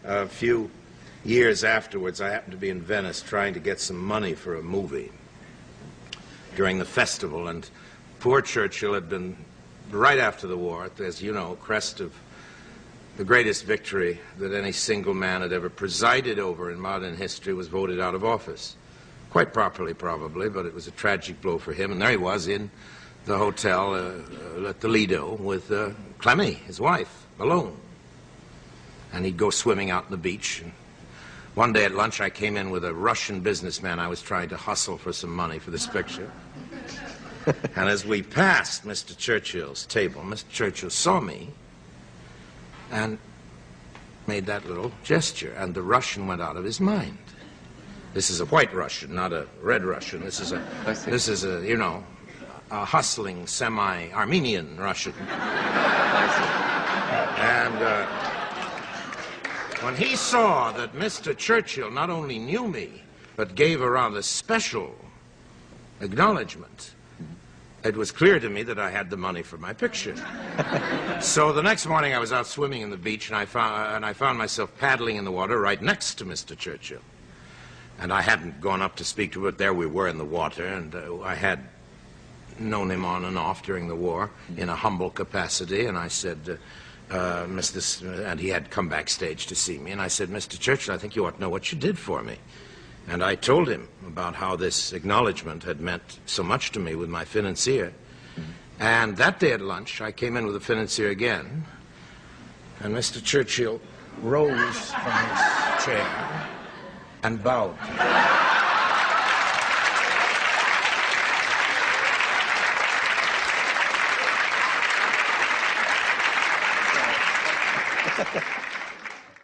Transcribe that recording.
A few years afterwards, I happened to be in Venice trying to get some money for a movie during the festival, and poor Churchill had been, right after the war, as you know, crest of the greatest victory that any single man had ever presided over in modern history, was voted out of office. Quite properly, probably, but it was a tragic blow for him. And there he was in the hotel at the Lido with Clemmy, his wife, alone. And he'd go swimming out on the beach. And one day at lunch, I came in with a Russian businessman I was trying to hustle for some money for this picture. And as we passed Mr. Churchill's table, Mr. Churchill saw me and made that little gesture, and the Russian went out of his mind. This is a white Russian, not a red Russian. This is a, you know, a hustling, semi-Armenian Russian. And when he saw that Mr. Churchill not only knew me, but gave a rather special acknowledgement, it was clear to me that I had the money for my picture. So the next morning I was out swimming in the beach, and I found myself paddling in the water right next to Mr. Churchill. And I hadn't gone up to speak to him, but there we were in the water, and I had known him on and off during the war in a humble capacity, and I said, and he had come backstage to see me, and I said, Mr. Churchill, I think you ought to know what you did for me. And I told him about how this acknowledgement had meant so much to me with my financier. And that day at lunch, I came in with the financier again, and Mr. Churchill rose from his chair and bowed.